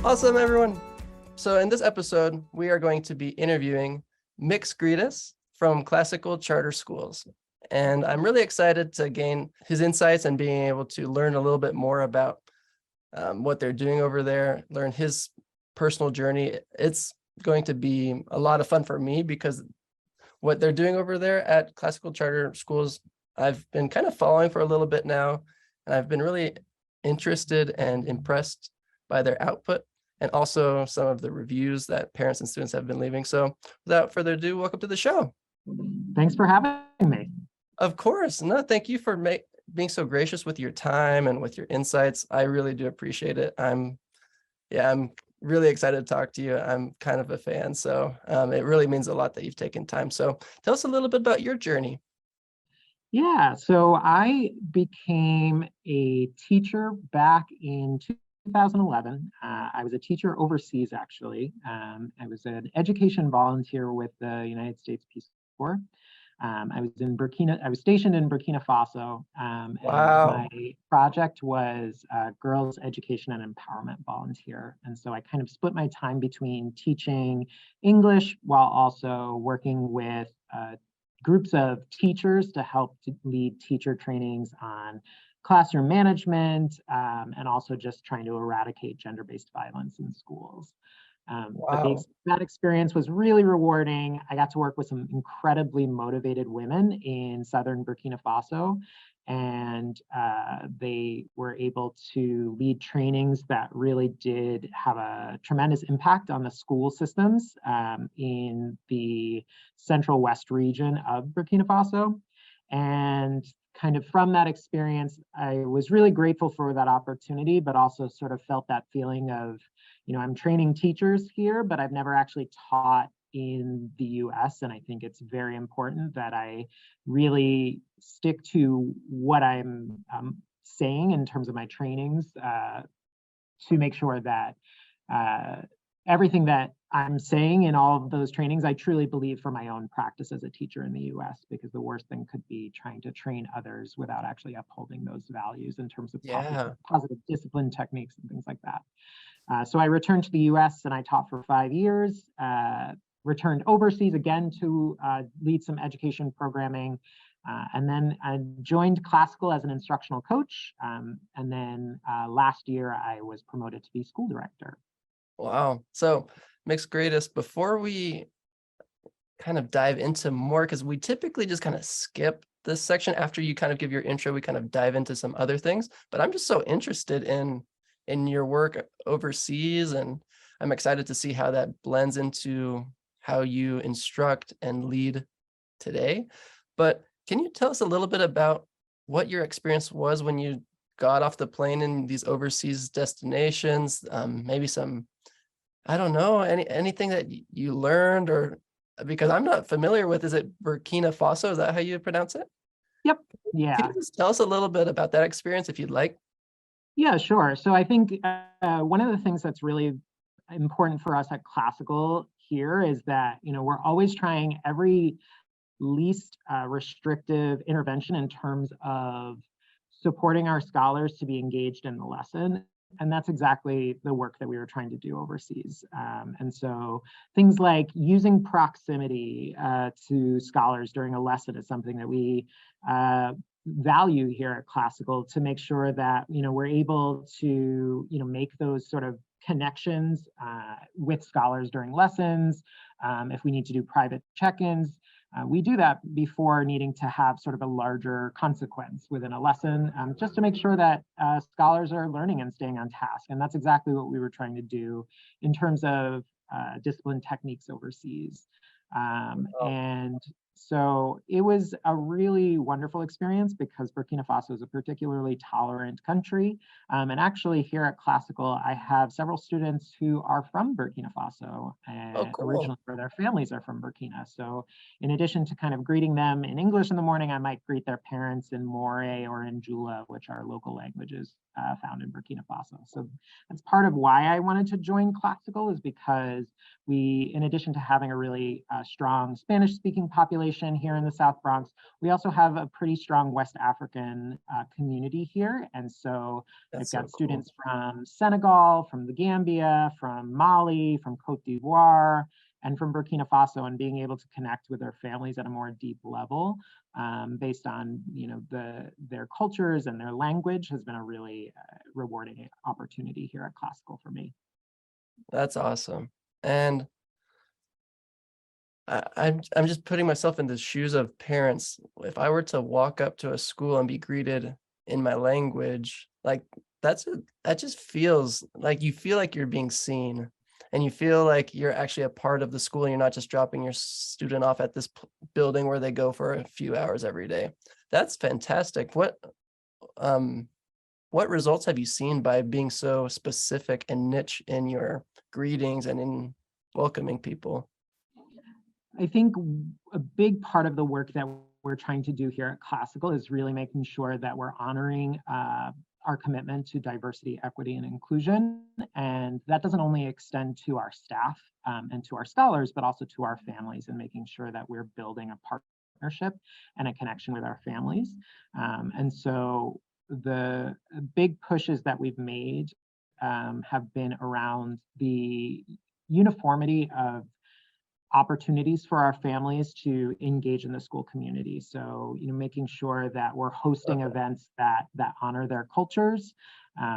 Awesome, everyone. So in this episode, we are going to be interviewing Mix Greetis from Classical Charter Schools. And I'm really excited to gain his insights and being able to learn a little bit more about what they're doing over there, learn his personal journey. It's going to be a lot of fun for me because what they're doing over there at Classical Charter Schools, I've been kind of following for a little bit now, and I've been really interested and impressed by their output and also some of the reviews that parents and students have been leaving. So without further ado, welcome to the show. Thanks for having me. Of course. No, thank you for being so gracious with your time and with your insights. I really do appreciate it. I'm really excited to talk to you. I'm kind of a fan, so it really means a lot that you've taken time. So tell us a little bit about your journey. Yeah, so I became a teacher back in 2011. I was a teacher overseas, actually. I was an education volunteer with the United States Peace Corps. I was stationed in Burkina Faso. Wow. And my project was girls education and empowerment volunteer. And so I kind of split my time between teaching English while also working with groups of teachers to help to lead teacher trainings on classroom management, and also just trying to eradicate gender-based violence in schools. Wow. That experience was really rewarding. I got to work with some incredibly motivated women in southern Burkina Faso, and they were able to lead trainings that really did have a tremendous impact on the school systems in the central west region of Burkina Faso. And kind of from that experience, I was really grateful for that opportunity, but also sort of felt that feeling of, I'm training teachers here, but I've never actually taught in the US. And I think it's very important that I really stick to what I'm saying in terms of my trainings to make sure that everything that I'm saying in all of those trainings, I truly believe for my own practice as a teacher in the US, because the worst thing could be trying to train others without actually upholding those values in terms of positive discipline techniques and things like that. So I returned to the US and I taught for 5 years, returned overseas again to lead some education programming. And then I joined Classical as an instructional coach. And then last year I was promoted to be school director. Wow. So Mix Greetis, before we kind of dive into more, because we typically just kind of skip this section after you kind of give your intro, we kind of dive into some other things, but I'm just so interested in your work overseas, and I'm excited to see how that blends into how you instruct and lead today. But can you tell us a little bit about what your experience was when you got off the plane in these overseas destinations? Maybe some, I don't know, anything that you learned, or because I'm not familiar with, is it Burkina Faso? Is that how you pronounce it? Yep. Yeah. Can you just tell us a little bit about that experience if you'd like? Yeah, sure. So I think one of the things that's really important for us at Classical here is that, we're always trying every least restrictive intervention in terms of supporting our scholars to be engaged in the lesson. And that's exactly the work that we were trying to do overseas. And so things like using proximity to scholars during a lesson is something that we value here at Classical, to make sure that, we're able to, make those sort of connections with scholars during lessons. If we need to do private check-ins, we do that before needing to have sort of a larger consequence within a lesson, just to make sure that scholars are learning and staying on task. And that's exactly what we were trying to do in terms of discipline techniques overseas. And so it was a really wonderful experience because Burkina Faso is a particularly tolerant country. And actually here at Classical, I have several students who are from Burkina Faso, originally, where their families are from Burkina. So in addition to kind of greeting them in English in the morning, I might greet their parents in Mooré or in Jula, which are local languages found in Burkina Faso. So that's part of why I wanted to join Classical, is because we, in addition to having a really strong Spanish-speaking population, population here in the South Bronx. We also have a pretty strong West African community here. And so That's I've so got cool. students from Senegal, from the Gambia, from Mali, from Cote d'Ivoire, and from Burkina Faso, and being able to connect with their families at a more deep level based on their cultures and their language has been a really rewarding opportunity here at Classical for me. That's awesome. And I'm just putting myself in the shoes of parents. If I were to walk up to a school and be greeted in my language, like that just feels like you feel like you're being seen, and you feel like you're actually a part of the school and you're not just dropping your student off at this building where they go for a few hours every day. That's fantastic. Um what results have you seen by being so specific and niche in your greetings and in welcoming people? I think a big part of the work that we're trying to do here at Classical is really making sure that we're honoring our commitment to diversity, equity, and inclusion. And that doesn't only extend to our staff and to our scholars, but also to our families, and making sure that we're building a partnership and a connection with our families. And so the big pushes that we've made have been around the uniformity of opportunities for our families to engage in the school community. So, making sure that we're hosting Okay. events that honor their cultures.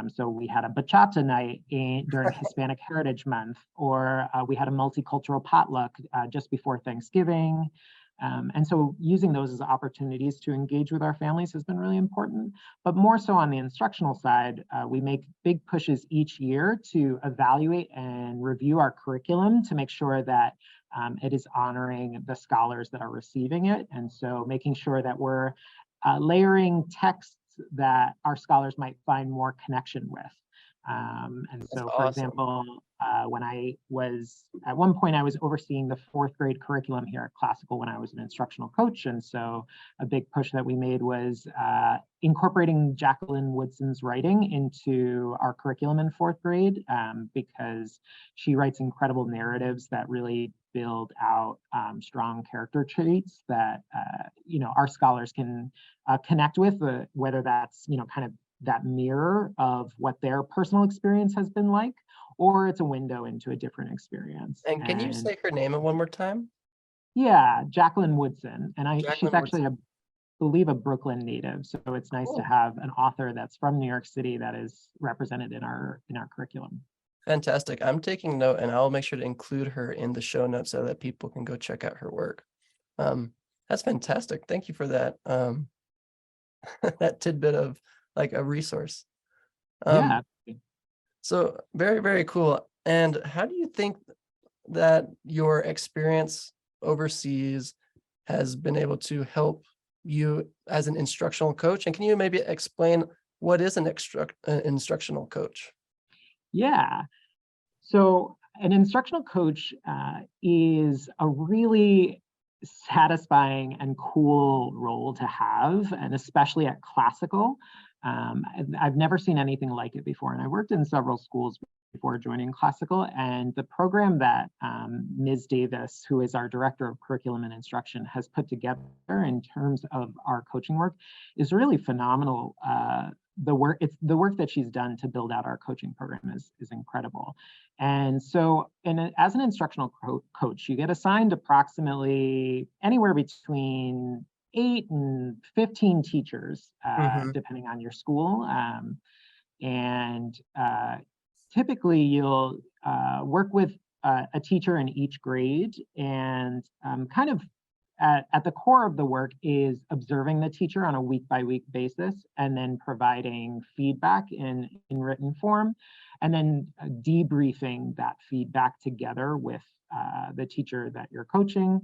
So we had a bachata night during Hispanic Heritage Month, or we had a multicultural potluck just before Thanksgiving. And so using those as opportunities to engage with our families has been really important. But more so on the instructional side, we make big pushes each year to evaluate and review our curriculum to make sure that it is honoring the scholars that are receiving it. And so making sure that we're layering texts that our scholars might find more connection with. And That's so, for awesome. example, when I was, at one point, I was overseeing the fourth grade curriculum here at Classical when I was an instructional coach. And so a big push that we made was incorporating Jacqueline Woodson's writing into our curriculum in fourth grade because she writes incredible narratives that really build out strong character traits that our scholars can connect with, whether that's kind of that mirror of what their personal experience has been like, or it's a window into a different experience. And can you And say her name one more time? yeah, Jacqueline Woodson, and she's Jacqueline actually, Woods. I believe, a Brooklyn native. So it's nice to Cool. have an author that's from New York City that is represented in our curriculum. Fantastic. I'm taking note, and I'll make sure to include her in the show notes so that people can go check out her work. Um, that's fantastic. Thank you for that, that tidbit of like a resource. Um, Yeah. so very, very cool. And how do you think that your experience overseas has been able to help you as an instructional coach? And can you maybe explain what is an instructional coach? Yeah. So an instructional coach is a really satisfying and cool role to have, and especially at Classical. I've never seen anything like it before, and I worked in several schools before joining Classical, and the program that Ms. Davis, who is our Director of Curriculum and Instruction, has put together in terms of our coaching work is really phenomenal. The work that she's done to build out our coaching program is incredible. And so, as an instructional coach, you get assigned approximately anywhere between 8 and 15 teachers, Mhm. depending on your school. And typically, you'll work with a teacher in each grade, and kind of at the core of the work is observing the teacher on a week by week basis, and then providing feedback in written form, and then debriefing that feedback together with the teacher that you're coaching.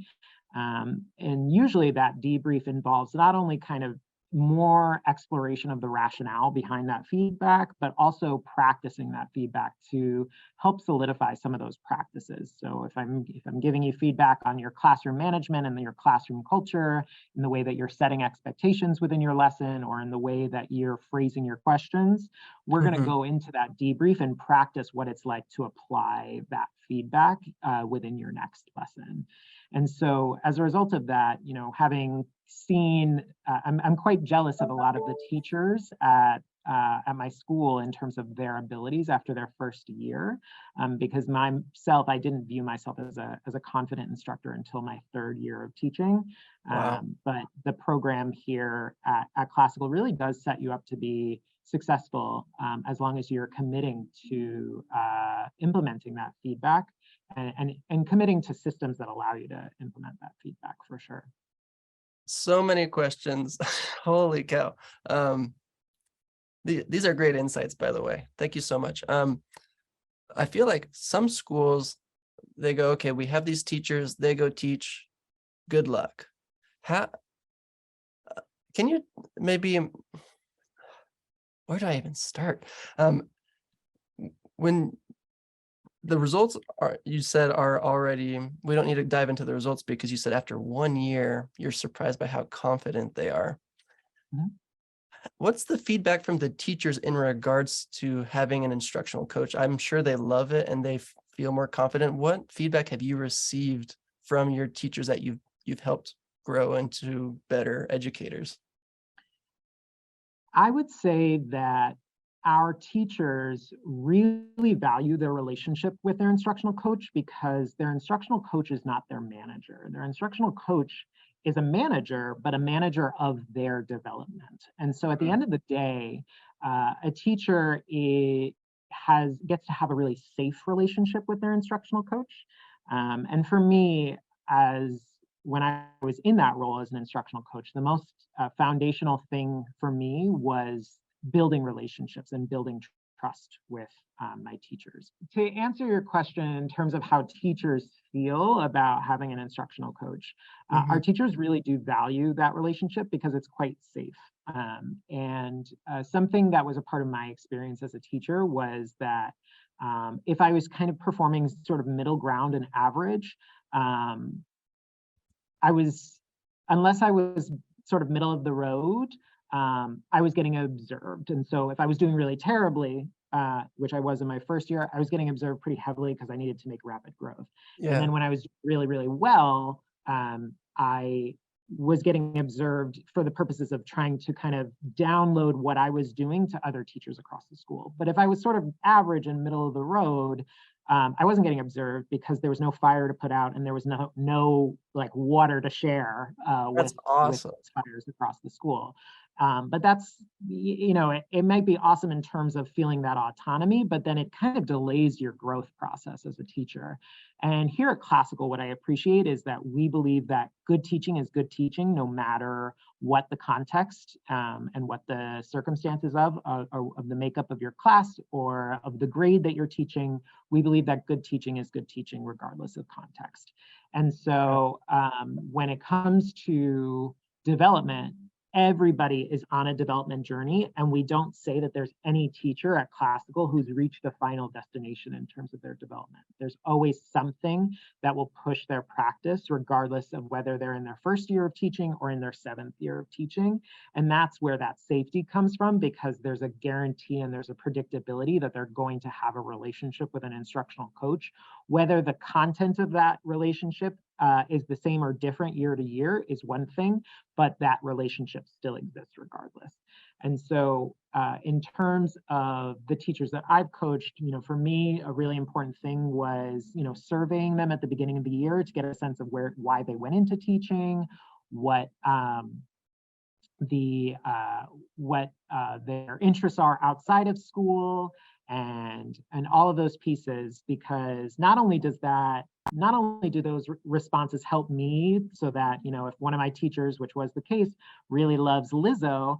And usually that debrief involves not only kind of more exploration of the rationale behind that feedback, but also practicing that feedback to help solidify some of those practices. So if I'm giving you feedback on your classroom management and your classroom culture, in the way that you're setting expectations within your lesson, or in the way that you're phrasing your questions, we're going to Mhm. go into that debrief and practice what it's like to apply that feedback within your next lesson. And so as a result of that, having seen, I'm quite jealous of a lot of the teachers at my school in terms of their abilities after their first year, because myself, I didn't view myself as a confident instructor until my third year of teaching. Wow. But the program here at Classical really does set you up to be successful as long as you're committing to implementing that feedback and committing to systems that allow you to implement that feedback for sure. So many questions. Holy cow. These are great insights, by the way. Thank you so much. I feel like some schools, they go, okay, we have these teachers, they go teach, good luck. How can you maybe, where do I even start? When the results are, you said, are already, we don't need to dive into the results because you said after 1 year, you're surprised by how confident they are. Mhm. What's the feedback from the teachers in regards to having an instructional coach? I'm sure they love it and they feel more confident. What feedback have you received from your teachers that you've helped grow into better educators? I would say that our teachers really value their relationship with their instructional coach because their instructional coach is not their manager. Their instructional coach is a manager, but a manager of their development. And so at the Mm. end of the day, a teacher gets to have a really safe relationship with their instructional coach. And for me, as when I was in that role as an instructional coach, the most foundational thing for me was building relationships and building trust with my teachers. To answer your question in terms of how teachers feel about having an instructional coach, our Mhm. teachers really do value that relationship because it's quite safe. And something that was a part of my experience as a teacher was that if I was kind of performing sort of middle ground and average, um, I was, unless I was sort of middle of the road, I was getting observed. And so if I was doing really terribly, which I was in my first year, I was getting observed pretty heavily because I needed to make rapid growth. And Yeah, then when I was doing really, really well, I was getting observed for the purposes of trying to kind of download what I was doing to other teachers across the school. But if I was sort of average and middle of the road, I wasn't getting observed because there was no fire to put out and there was no like water to share that's with awesome. fires across the school. But that's, it might be awesome in terms of feeling that autonomy, but then it kind of delays your growth process as a teacher. And here at Classical, what I appreciate is that we believe that good teaching is good teaching, no matter what the context and what the circumstances of the makeup of your class or of the grade that you're teaching. We believe that good teaching is good teaching, regardless of context. And Yeah. so when it comes to development, everybody is on a development journey, and we don't say that there's any teacher at Classical who's reached a final destination in terms of their development. There's always something that will push their practice, regardless of whether they're in their first year of teaching or in their 7th year of teaching. And that's where that safety comes from, because there's a guarantee and there's a predictability that they're going to have a relationship with an instructional coach. Whether the content of that relationship is the same or different year to year is one thing, but that relationship still exists regardless. And so in terms of the teachers that I've coached, for me, a really important thing was, surveying them at the beginning of the year to get a sense of why they went into teaching, what their interests are outside of school, and all of those pieces, because not only do those responses help me, so that if one of my teachers, which was the case, really loves Lizzo,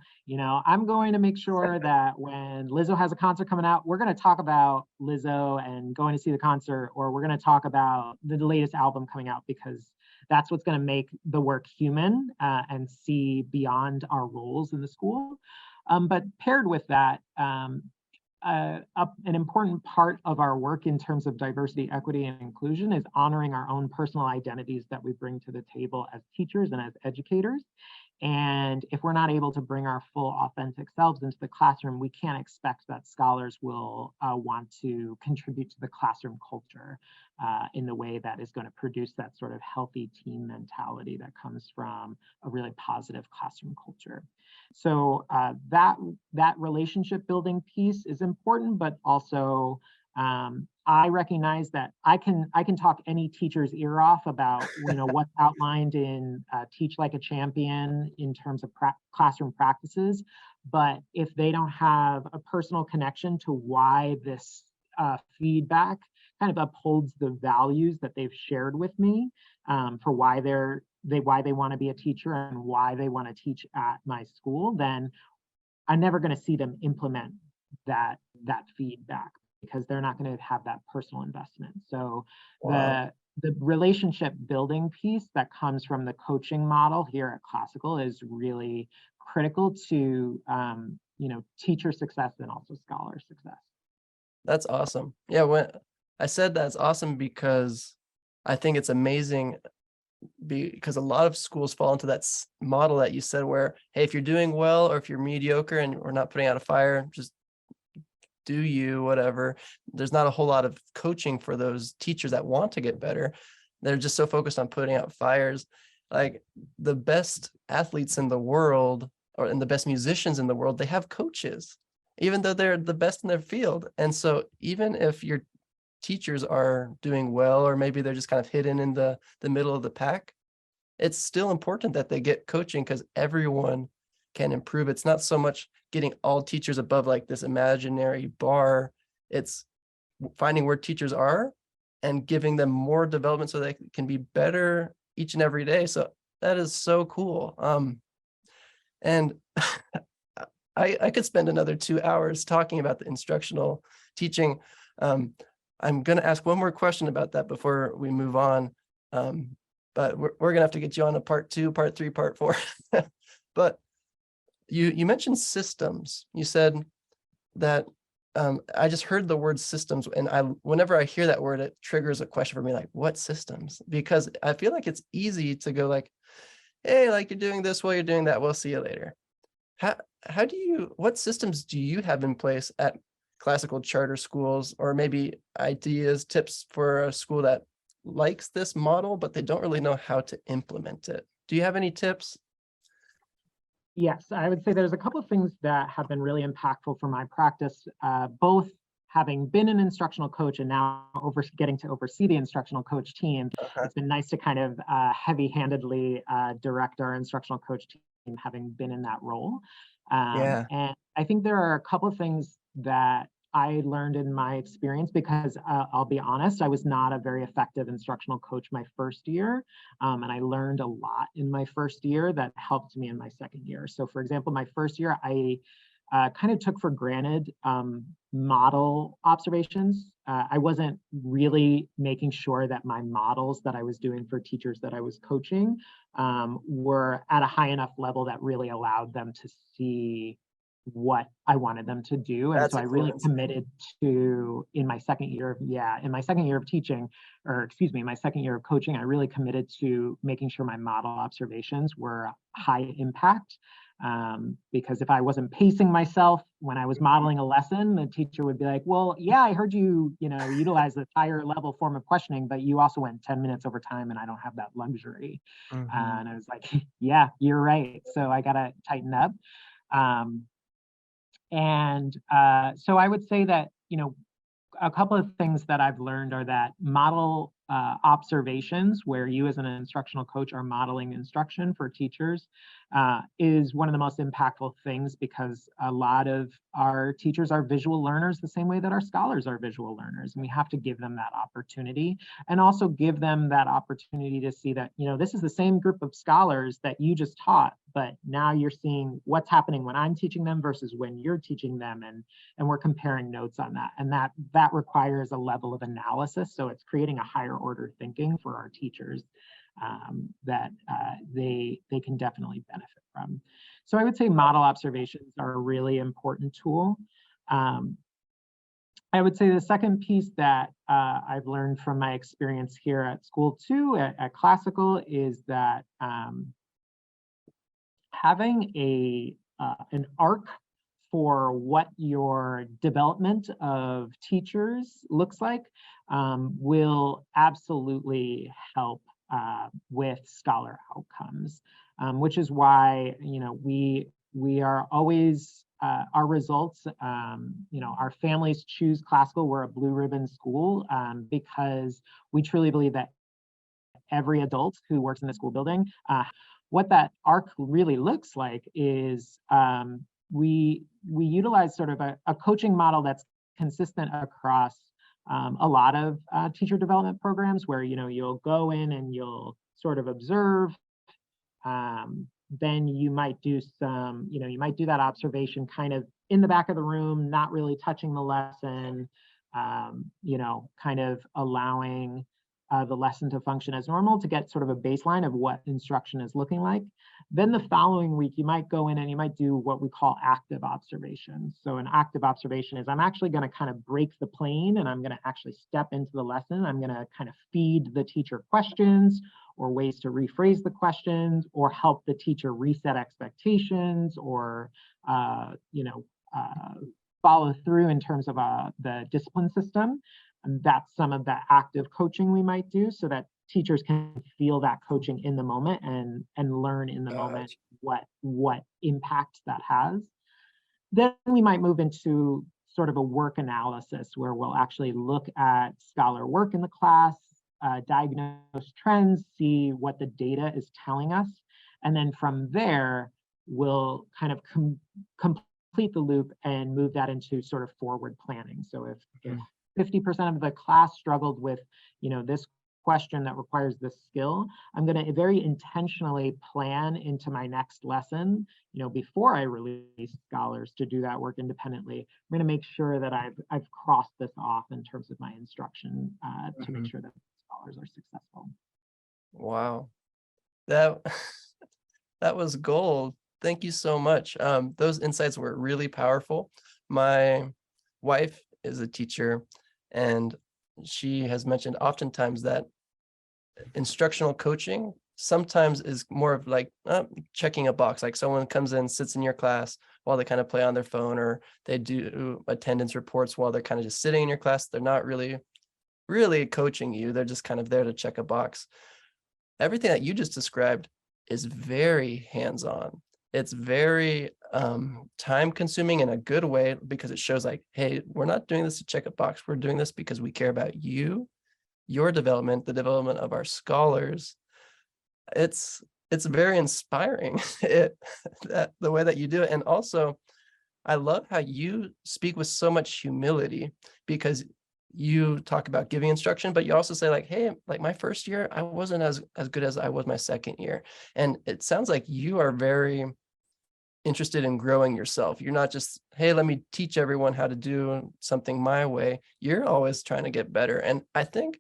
I'm going to make sure that when Lizzo has a concert coming out, we're going to talk about Lizzo and going to see the concert, or we're going to talk about the latest album coming out, because that's what's going to make the work human and see beyond our roles in the school. But paired with that, an important part of our work in terms of diversity, equity, and inclusion is honoring our own personal identities that we bring to the table as teachers and as educators. And if we're not able to bring our full authentic selves into the classroom, we can't expect that scholars will want to contribute to the classroom culture in the way that is going to produce that sort of healthy team mentality that comes from a really positive classroom culture. So that relationship building piece is important, but also I recognize that I can talk any teacher's ear off about what's outlined in Teach Like a Champion in terms of classroom practices, but if they don't have a personal connection to why this feedback kind of upholds the values that they've shared with me for why why they want to be a teacher and why they want to teach at my school, then I'm never going to see them implement that feedback, because they're not going to have that personal investment. So Wow. the relationship building piece that comes from the coaching model here at Classical is really critical to teacher success and also scholar success. That's awesome. Yeah, when I said that's awesome because I think it's amazing because a lot of schools fall into that model that you said where, hey, if you're doing well or if you're mediocre and we're not putting out a fire, just do you, whatever. There's not a whole lot of coaching for those teachers that want to get better. They're just so focused on putting out fires. Like the best athletes in the world and the best musicians in the world, they have coaches, even though they're the best in their field. And so even if your teachers are doing well, or maybe they're just kind of hidden in the middle of the pack, it's still important that they get coaching because everyone can improve. It's not so much getting all teachers above like this imaginary bar. It's finding where teachers are and giving them more development so they can be better each and every day. So that is so cool. And I could spend another 2 hours talking about the instructional teaching. I'm going to ask one more question about that before we move on. But we're going to have to get you on a part 2, part 3, part 4. But you mentioned systems. You said that I just heard the word systems, and whenever I hear that word, it triggers a question for me, like, what systems? Because I feel like it's easy to go like, hey, like you're doing this while you're doing that. We'll see you later. What systems do you have in place at classical charter schools, or maybe ideas, tips for a school that likes this model, but they don't really know how to implement it? Do you have any tips? Yes, I would say there's a couple of things that have been really impactful for my practice, both having been an instructional coach and now getting to oversee the instructional coach team. Uh-huh. It's been nice to kind of heavy-handedly direct our instructional coach team, having been in that role. Yeah, And I think there are a couple of things that I learned in my experience, because I'll be honest, I was not a very effective instructional coach my first year. And I learned a lot in my first year that helped me in my second year. So for example, my first year, I kind of took for granted model observations. I wasn't really making sure that my models that I was doing for teachers that I was coaching were at a high enough level that really allowed them to see what I wanted them to do. And that's so I a cool really insight. committed to, in my second year of teaching, or excuse me, my second year of coaching, I really committed to making sure my model observations were high impact. Because if I wasn't pacing myself when I was modeling a lesson, the teacher would be like, well, yeah, I heard you, utilize this higher level form of questioning, but you also went 10 minutes over time and I don't have that luxury. Mhm. And I was like, yeah, you're right. So I got to tighten up. Um, so I would say that, a couple of things that I've learned are that model observations, where you as an instructional coach are modeling instruction for teachers, is one of the most impactful things, because a lot of our teachers are visual learners the same way that our scholars are visual learners. And we have to give them that opportunity, and also give them that opportunity to see that, this is the same group of scholars that you just taught, but now you're seeing what's happening when I'm teaching them versus when you're teaching them. And we're comparing notes on that. And that requires a level of analysis. So it's creating a higher order thinking for our teachers that they can definitely benefit from. So I would say model observations are a really important tool. I would say the second piece that I've learned from my experience here at school too, at Classical, is that having an arc for what your development of teachers looks like will absolutely help with scholar outcomes, which is why we are always our results. Our families choose classical. We're a blue ribbon school because we truly believe that every adult who works in the school building. What that arc really looks like is we utilize sort of a coaching model that's consistent across a lot of teacher development programs where you'll go in and you'll sort of observe. Then you might do you might do that observation kind of in the back of the room, not really touching the lesson, kind of allowing the lesson to function as normal to get sort of a baseline of what instruction is looking like. Then the following week, you might go in and you might do what we call active observation. So an active observation is I'm actually going to kind of break the plane and I'm going to actually step into the lesson. I'm going to kind of feed the teacher questions or ways to rephrase the questions or help the teacher reset expectations or, follow through in terms of the discipline system. And that's some of the active coaching we might do so that teachers can feel that coaching in the moment and learn in the moment what impact that has. Then we might move into sort of a work analysis where we'll actually look at scholar work in the class, diagnose trends, see what the data is telling us. And then from there, we'll kind of complete the loop and move that into sort of forward planning. So if 50% of the class struggled with, this question that requires this skill, I'm going to very intentionally plan into my next lesson, before I release scholars to do that work independently. I'm going to make sure that I've crossed this off in terms of my instruction to make sure that scholars are successful. Wow, that that was gold. Thank you so much. Those insights were really powerful. My wife is a teacher, and she has mentioned oftentimes that instructional coaching sometimes is more of like checking a box, like someone comes in, sits in your class while they kind of play on their phone, or they do attendance reports while they're kind of just sitting in your class. They're not really coaching you. They're just kind of there to check a box. Everything that you just described is very hands-on. It's very time consuming in a good way because it shows like, hey, we're not doing this to check a box. We're doing this because we care about you, your development, the development of our scholars. It's very inspiring the way that you do it. And also, I love how you speak with so much humility because you talk about giving instruction, but you also say like, hey, like my first year, I wasn't as good as I was my second year. And it sounds like you are very interested in growing yourself. You're not just, hey, let me teach everyone how to do something my way. You're always trying to get better. And I think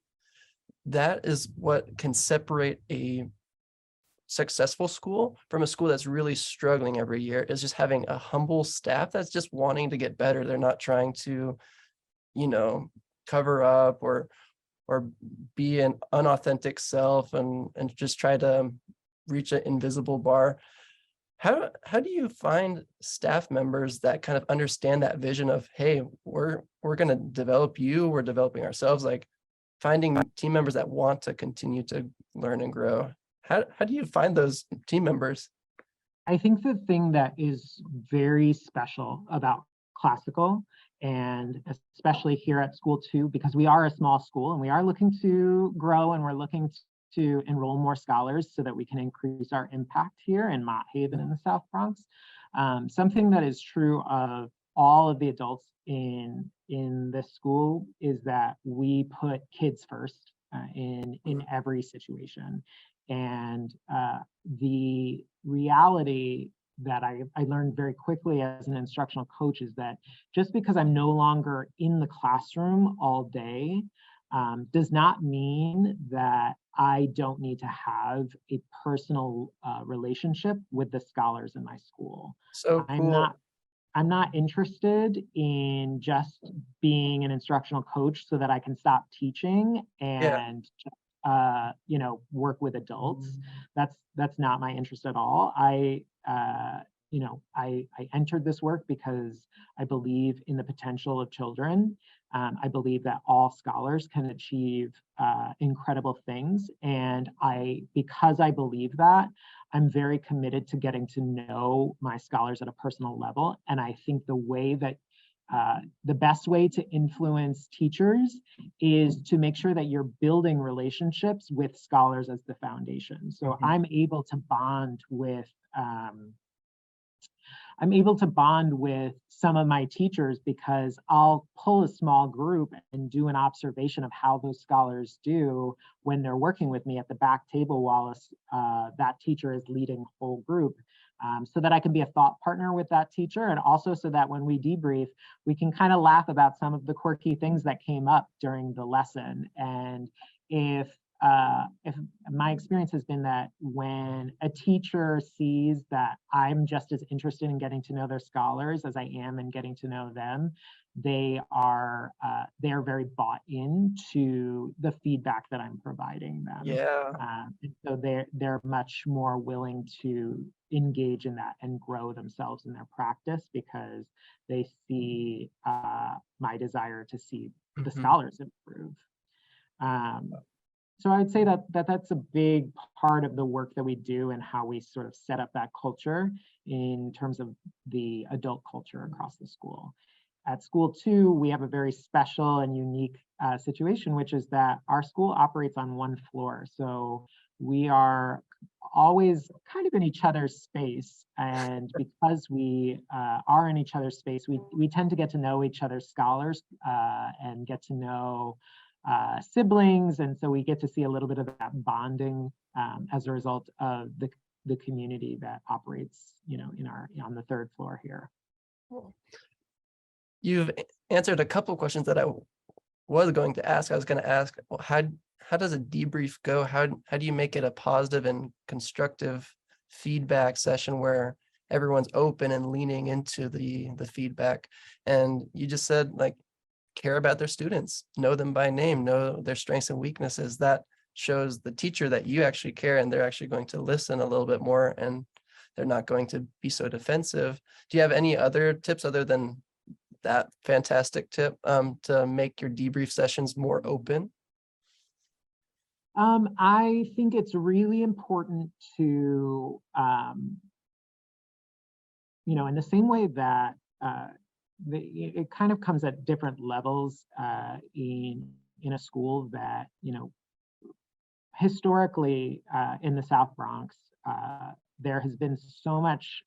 that is what can separate a successful school from a school that's really struggling every year, is just having a humble staff that's just wanting to get better. They're not trying to, cover up or be an unauthentic self and just try to reach an invisible bar. How do you find staff members that kind of understand that vision of, hey, we're going to develop you, we're developing ourselves, like finding team members that want to continue to learn and grow? How do you find those team members? I think the thing that is very special about classical, and especially here at school too, because we are a small school and we are looking to grow and we're looking to enroll more scholars so that we can increase our impact here in Mott Haven in the South Bronx. Something that is true of all of the adults in this school is that we put kids first in every situation. And the reality that I learned very quickly as an instructional coach is that just because I'm no longer in the classroom all day does not mean that I don't need to have a personal relationship with the scholars in my school. So cool. I'm not interested in just being an instructional coach so that I can stop teaching and work with adults. That's not my interest at all. I entered this work because I believe in the potential of children. I believe that all scholars can achieve incredible things. And because I believe that, I'm very committed to getting to know my scholars at a personal level. And I think the best way to influence teachers is to make sure that you're building relationships with scholars as the foundation. So I'm able to bond with some of my teachers because I'll pull a small group and do an observation of how those scholars do when they're working with me at the back table while that teacher is leading the whole group. So that I can be a thought partner with that teacher, and also so that when we debrief, we can kind of laugh about some of the quirky things that came up during the lesson. And if my experience has been that when a teacher sees that I'm just as interested in getting to know their scholars as I am in getting to know them, they're very bought into the feedback that I'm providing them. Yeah. And so they're much more willing to engage in that and grow themselves in their practice because they see my desire to see the scholars improve. So I'd say that's a big part of the work that we do and how we sort of set up that culture in terms of the adult culture across the school. At school too, we have a very special and unique situation, which is that our school operates on one floor. So we are always kind of in each other's space. And because we are in each other's space, we tend to get to know each other's scholars and get to know siblings, and so we get to see a little bit of that bonding as a result of the community that operates, on the third floor here. You've answered a couple questions that I was going to ask. I was going to ask, well, how does a debrief go? How do you make it a positive and constructive feedback session where everyone's open and leaning into the feedback? And you just said, like, care about their students, know them by name, know their strengths and weaknesses. That shows the teacher that you actually care and they're actually going to listen a little bit more and they're not going to be so defensive. Do you have any other tips other than that fantastic tip to make your debrief sessions more open? I think it's really important to, in the same way that it kind of comes at different levels in a school that, historically in the South Bronx, there has been so much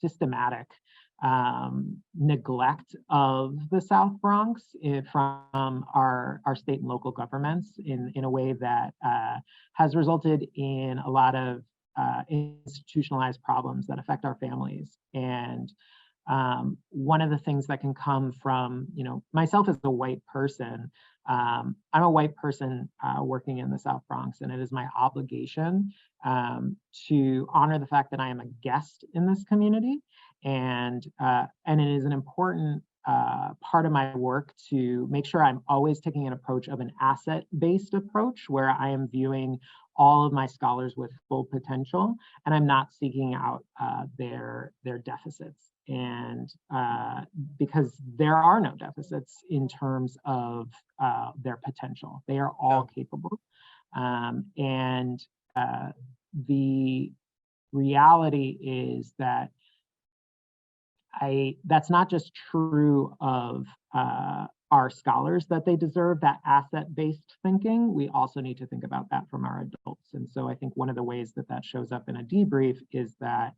systematic neglect of the South Bronx from our state and local governments in a way that has resulted in a lot of institutionalized problems that affect our families. And one of the things that can come from, myself as a white person, I'm a white person working in the South Bronx, and it is my obligation to honor the fact that I am a guest in this community. And it is an important part of my work to make sure I'm always taking an approach of an asset-based approach where I am viewing all of my scholars with full potential, and I'm not seeking out their deficits. And because there are no deficits in terms of their potential, they are all capable. And the reality is that that's not just true of our scholars, that they deserve that asset-based thinking. We also need to think about that from our adults. And so I think one of the ways that shows up in a debrief is that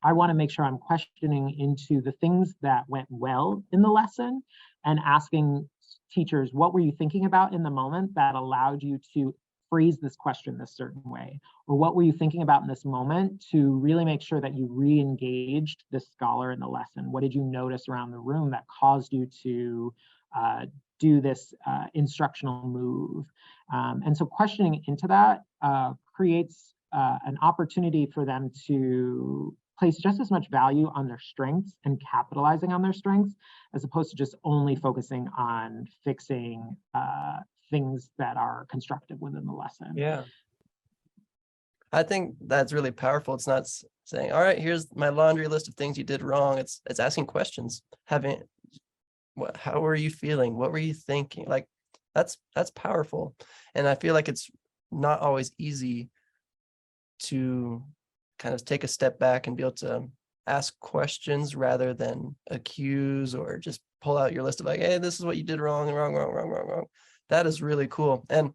I want to make sure I'm questioning into the things that went well in the lesson and asking teachers, what were you thinking about in the moment that allowed you to phrase this question this certain way? Or what were you thinking about in this moment to really make sure that you re-engaged the scholar in the lesson? What did you notice around the room that caused you to do this instructional move? And so questioning into that creates an opportunity for them to place just as much value on their strengths and capitalizing on their strengths, as opposed to just only focusing on fixing things that are constructive within the lesson. Yeah. I think that's really powerful. It's not saying, all right, here's my laundry list of things you did wrong. It's asking questions, having how were you feeling? What were you thinking? Like that's powerful. And I feel like it's not always easy to kind of take a step back and be able to ask questions rather than accuse or just pull out your list of like, hey, this is what you did wrong, wrong, wrong, wrong, wrong, wrong. That is really cool. And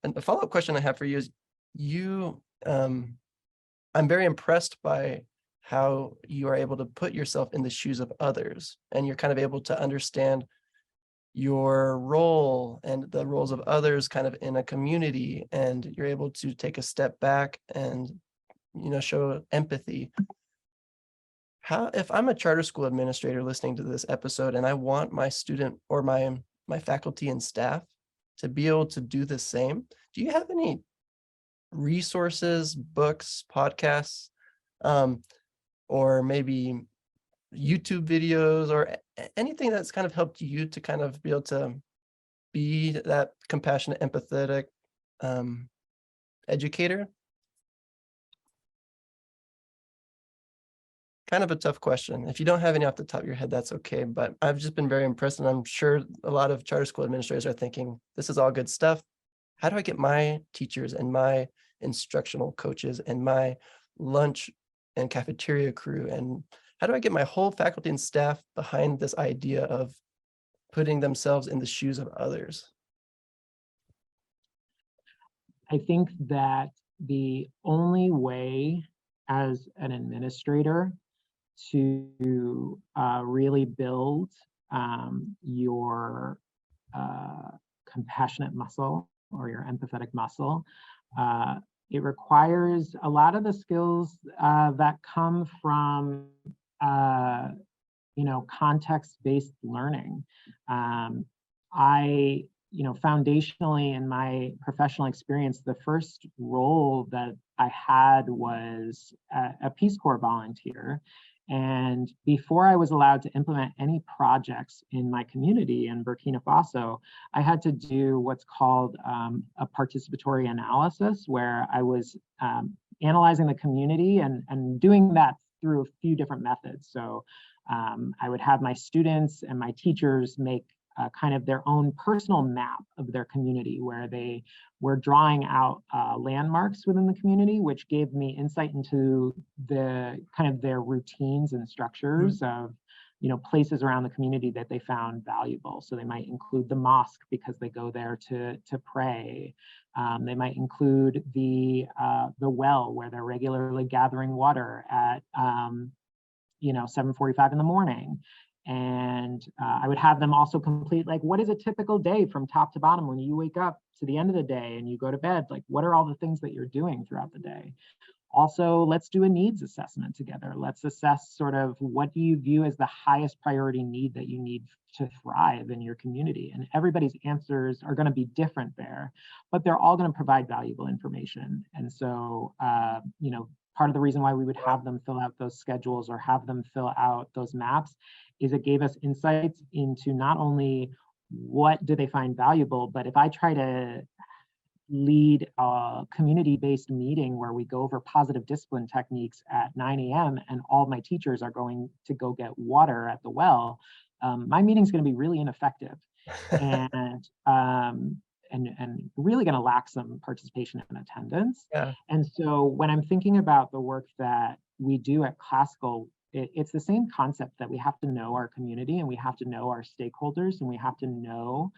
the follow-up question I have for you is you I'm very impressed by how you are able to put yourself in the shoes of others and you're kind of able to understand your role and the roles of others kind of in a community, and you're able to take a step back and show empathy. How, if I'm a charter school administrator listening to this episode and I want my student or my faculty and staff to be able to do the same, do you have any resources, books, podcasts, um, or maybe YouTube videos or anything that's kind of helped you to kind of be able to be that compassionate, empathetic um, educator? Kind of a tough question. If you don't have any off the top of your head, that's okay. But I've just been very impressed, and I'm sure a lot of charter school administrators are thinking, this is all good stuff. How do I get my teachers and my instructional coaches and my lunch and cafeteria crew, and how do I get my whole faculty and staff behind this idea of putting themselves in the shoes of others? I think that the only way as an administrator to really build your compassionate muscle or your empathetic muscle, uh, it requires a lot of the skills that come from context-based learning. I, foundationally in my professional experience, the first role that I had was a Peace Corps volunteer. And before I was allowed to implement any projects in my community in Burkina Faso, I had to do what's called a participatory analysis, where I was analyzing the community and doing that through a few different methods. So I would have my students and my teachers make kind of their own personal map of their community, where they were drawing out landmarks within the community, which gave me insight into the kind of their routines and structures of places around the community that they found valuable. So they might include the mosque because they go there to pray. They might include the well, where they're regularly gathering water at 7:45 in the morning. And I would have them also complete, like, what is a typical day from top to bottom when you wake up to the end of the day and you go to bed? Like, what are all the things that you're doing throughout the day? Also, let's do a needs assessment together. Let's assess sort of what do you view as the highest priority need that you need to thrive in your community. And everybody's answers are going to be different there, but they're all going to provide valuable information. And so, part of the reason why we would have them fill out those schedules or have them fill out those maps is it gave us insights into not only what do they find valuable, but if I try to lead a community-based meeting where we go over positive discipline techniques at 9 a.m. and all my teachers are going to go get water at the well, my meeting's going to be really ineffective and really going to lack some participation and attendance. Yeah. And so when I'm thinking about the work that we do at Classical, it's the same concept that we have to know our community and we have to know our stakeholders and we have to know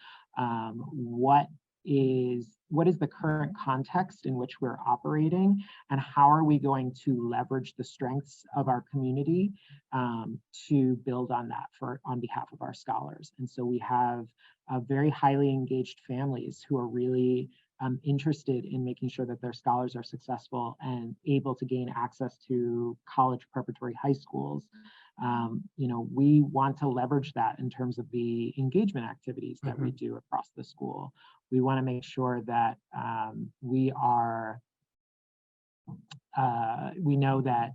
what is the current context in which we're operating and how are we going to leverage the strengths of our community to build on that on behalf of our scholars. And so we have very highly engaged families who are really interested in making sure that their scholars are successful and able to gain access to college preparatory high schools. We want to leverage that in terms of the engagement activities that we do across the school. We want to make sure that we know that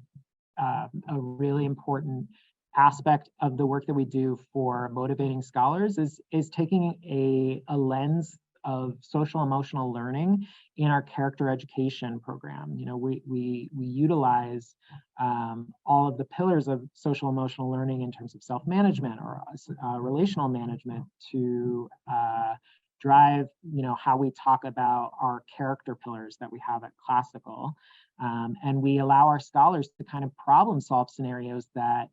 a really important aspect of the work that we do for motivating scholars is taking a lens of social emotional learning in our character education program. You know, we utilize all of the pillars of social emotional learning in terms of self-management or relational management to drive, you know, how we talk about our character pillars that we have at Classical. And we allow our scholars to kind of problem solve scenarios that,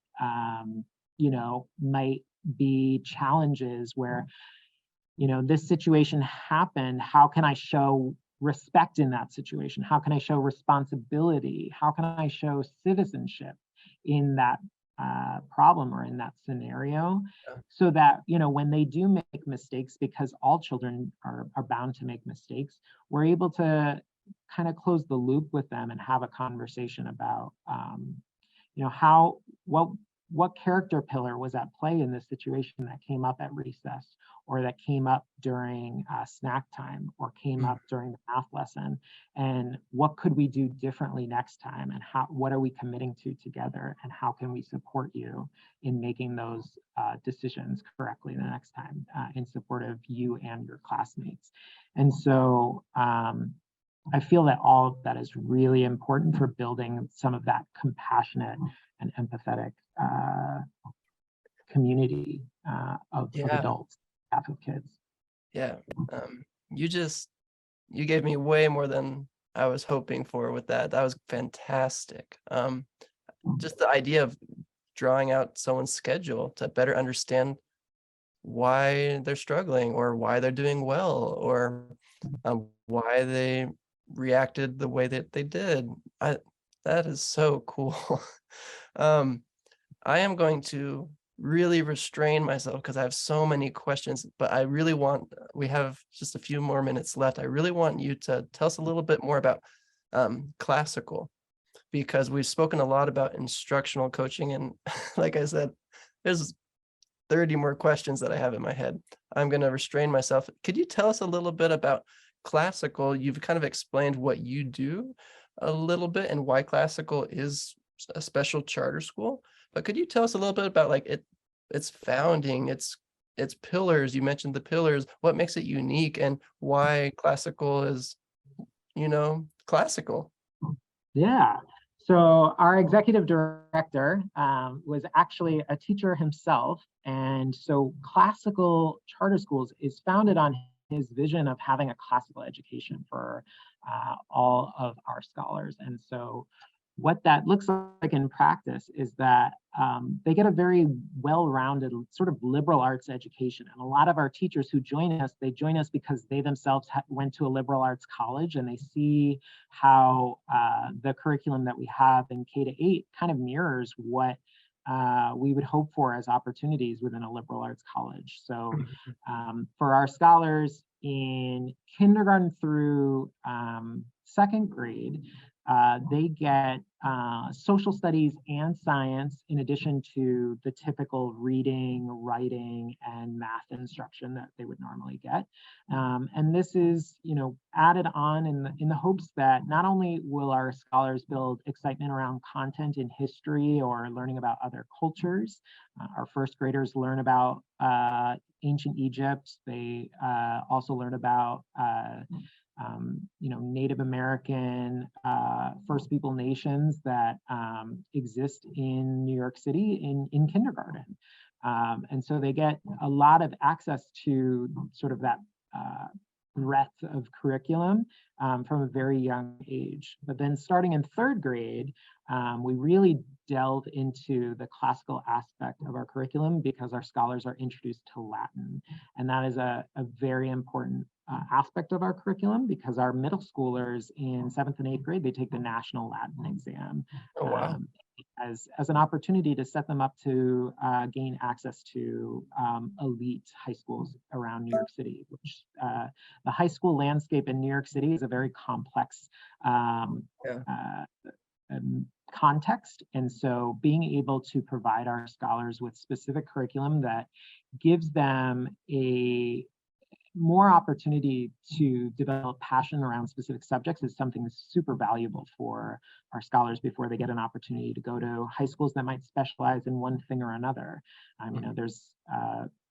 you know, might be challenges where, you know, this situation happened. How can I show respect in that situation? How can I show responsibility? How can I show citizenship in that problem or in that scenario? Yeah. So that, you know, when they do make mistakes, because all children are bound to make mistakes, we're able to kind of close the loop with them and have a conversation about, you know, how, what character pillar was at play in this situation that came up at recess, or that came up during snack time, or came Mm. up during the math lesson, and what could we do differently next time, and what are we committing to together, and how can we support you in making those decisions correctly the next time in support of you and your classmates. And so I feel that all of that is really important for building some of that compassionate and empathetic community of Yeah. adults, half of kids. Yeah. You you gave me way more than I was hoping for with that. That was fantastic. Just the idea of drawing out someone's schedule to better understand why they're struggling or why they're doing well or why they reacted the way that they did. That is so cool. um, I am going to really restrain myself because I have so many questions, but I really want, we have just a few more minutes left. I really want you to tell us a little bit more about classical, because we've spoken a lot about instructional coaching. And like I said, there's 30 more questions that I have in my head. I'm going to restrain myself. Could you tell us a little bit about classical? You've kind of explained what you do a little bit and why classical is a special charter school. But could you tell us a little bit about like its founding, its pillars? You mentioned the pillars. What makes it unique and why classical is, you know, classical? Yeah. So our executive director was actually a teacher himself. And so Classical Charter Schools is founded on his vision of having a classical education for all of our scholars. And so what that looks like in practice is that they get a very well-rounded sort of liberal arts education. And a lot of our teachers who join us, they join us because they themselves went to a liberal arts college, and they see how the curriculum that we have in K-8 kind of mirrors what we would hope for as opportunities within a liberal arts college. So for our scholars in kindergarten through second grade, they get social studies and science in addition to the typical reading, writing, and math instruction that they would normally get. And this is, you know, added on in the hopes that not only will our scholars build excitement around content in history or learning about other cultures, our first graders learn about ancient Egypt. They also learn about you know, Native American First People nations that exist in New York City in kindergarten. And so they get a lot of access to sort of that breadth of curriculum from a very young age. But then starting in third grade, we really delve into the classical aspect of our curriculum because our scholars are introduced to Latin. And that is a very important aspect of our curriculum because our middle schoolers in 7th and 8th grade, they take the National Latin exam. Oh, wow. As an opportunity to set them up to gain access to elite high schools around New York City, which the high school landscape in New York City is a very complex context. And so being able to provide our scholars with specific curriculum that gives them a more opportunity to develop passion around specific subjects is something that's super valuable for our scholars before they get an opportunity to go to high schools that might specialize in one thing or another. You know, there's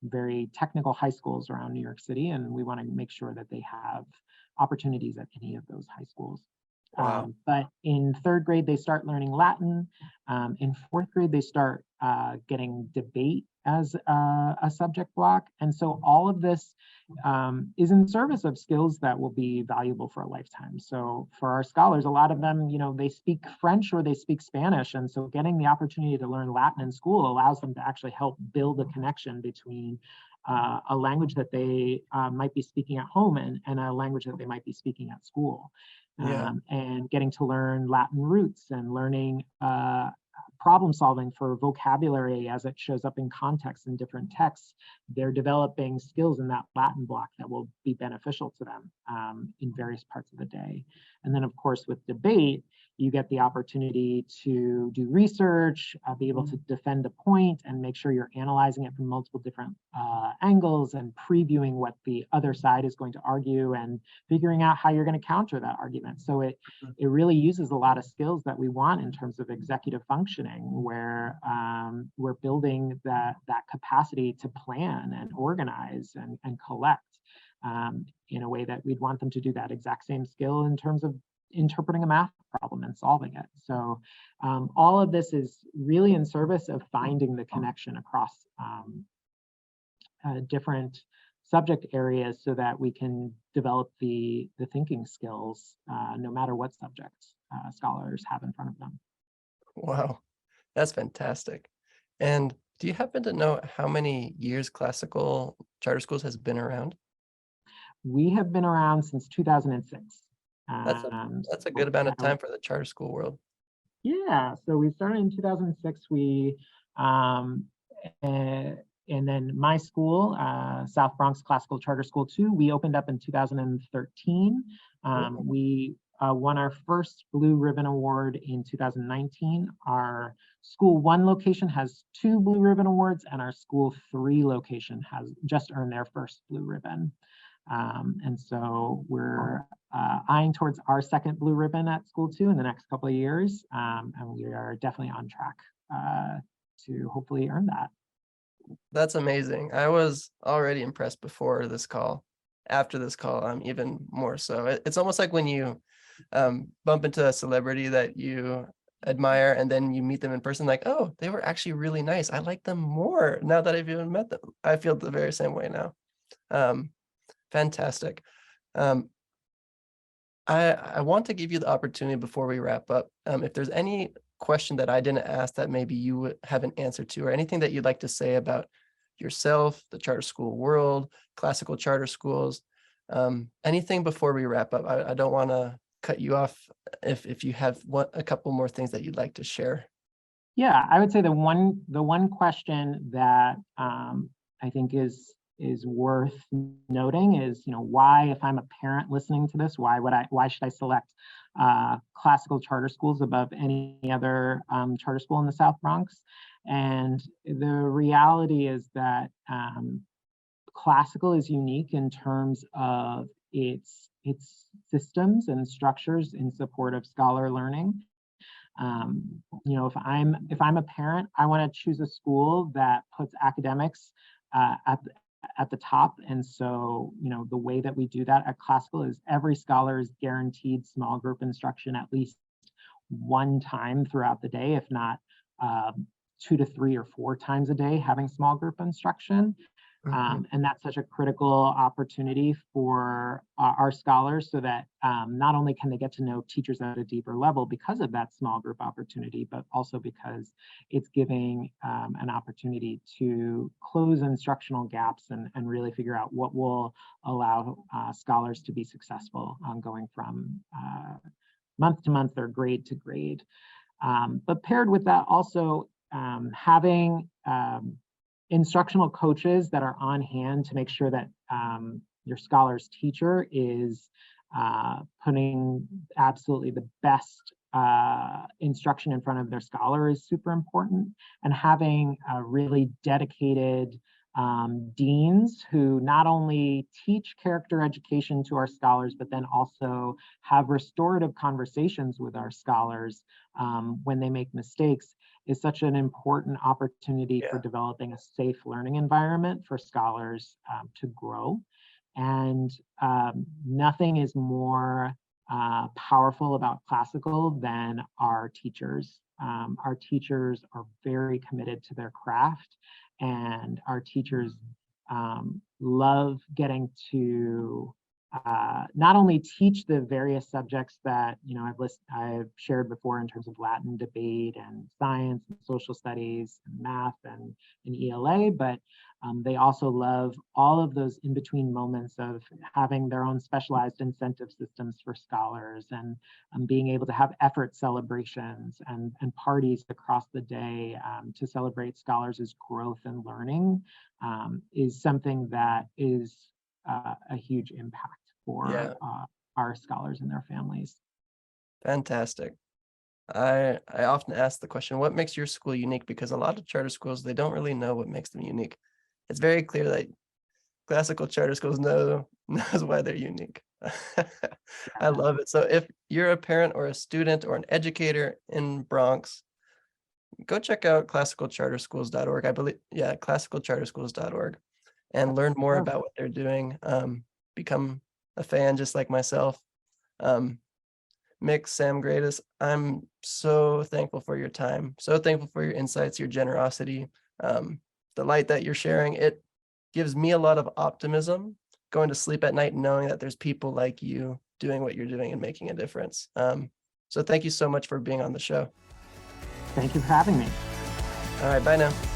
very technical high schools around New York City, and we want to make sure that they have opportunities at any of those high schools. Wow. But in third grade, they start learning Latin. In fourth grade, they start getting debate as a subject block. And so all of this is in service of skills that will be valuable for a lifetime. So for our scholars, a lot of them, you know, they speak French or they speak Spanish. And so getting the opportunity to learn Latin in school allows them to actually help build a connection between a language that they might be speaking at home and a language that they might be speaking at school. Yeah. And getting to learn Latin roots and learning problem solving for vocabulary as it shows up in context in different texts. They're developing skills in that Latin block that will be beneficial to them in various parts of the day. And then, of course, with debate, you get the opportunity to do research, be able to defend a point and make sure you're analyzing it from multiple different angles and previewing what the other side is going to argue and figuring out how you're going to counter that argument. So it really uses a lot of skills that we want in terms of executive functioning, where we're building that capacity to plan and organize and collect in a way that we'd want them to do that exact same skill in terms of interpreting a math problem and solving it. So all of this is really in service of finding the connection across different subject areas so that we can develop the thinking skills no matter what subjects scholars have in front of them. Wow. That's fantastic. And do you happen to know how many years classical charter schools has been around? We have been around since 2006. That's a good amount of time for the charter school world. Yeah, so we started in 2006. And then my school, South Bronx Classical Charter School 2, we opened up in 2013. We won our first Blue Ribbon Award in 2019. Our School 1 location has 2 Blue Ribbon Awards, and our School 3 location has just earned their first Blue Ribbon. And so we're eyeing towards our second Blue Ribbon at School 2 in the next couple of years. And we are definitely on track to hopefully earn that. That's amazing. I was already impressed before this call. After this call, I'm even more so. It's almost like when you bump into a celebrity that you admire and then you meet them in person, like, oh, they were actually really nice. I like them more now that I've even met them. I feel the very same way now. Fantastic. I want to give you the opportunity before we wrap up. If there's any question that I didn't ask that maybe you have an answer to, or anything that you'd like to say about yourself, the charter school world, classical charter schools, anything before we wrap up. I don't want to cut you off if you have a couple more things that you'd like to share. Yeah, I would say the one question that I think is worth noting is, you know, why, if I'm a parent listening to this, why should I select classical charter schools above any other charter school in the South Bronx? And the reality is that classical is unique in terms of its systems and structures in support of scholar learning. You know, if I'm a parent, I want to choose a school that puts academics at the top. And so, you know, the way that we do that at classical is every scholar is guaranteed small group instruction at least one time throughout the day, if not 2 to 3 or 4 times a day, having small group instruction. And that's such a critical opportunity for our scholars, so that not only can they get to know teachers at a deeper level because of that small group opportunity, but also because it's giving an opportunity to close instructional gaps and really figure out what will allow scholars to be successful going from month to month or grade to grade. But paired with that, also having instructional coaches that are on hand to make sure that your scholar's teacher is putting absolutely the best instruction in front of their scholar is super important. And having a really dedicated deans who not only teach character education to our scholars, but then also have restorative conversations with our scholars when they make mistakes, is such an important opportunity for Yeah. developing a safe learning environment for scholars to grow. And nothing is more powerful about classical than our teachers. Our teachers are very committed to their craft, and our teachers love getting to not only teach the various subjects that I've shared before in terms of Latin debate and science and social studies and math and ELA, but they also love all of those in-between moments of having their own specialized incentive systems for scholars, and being able to have effort celebrations and parties across the day to celebrate scholars' growth and learning is something that is a huge impact for Yeah. our scholars and their families. Fantastic. I often ask the question, what makes your school unique? Because a lot of charter schools, they don't really know what makes them unique. It's very clear that classical charter schools knows why they're unique. I Yeah. love it. So if you're a parent or a student or an educator in Bronx, go check out classicalcharterschools.org. I believe, yeah, classicalcharterschools.org, and learn more Perfect. about what they're doing. Become a fan just like myself. Um, Mick, Sam Greatest, I'm so thankful for your time, so thankful for your insights, your generosity, the light that you're sharing. It gives me a lot of optimism going to sleep at night knowing that there's people like you doing what you're doing and making a difference. So thank you so much for being on the show. Thank you for having me. All right, bye now.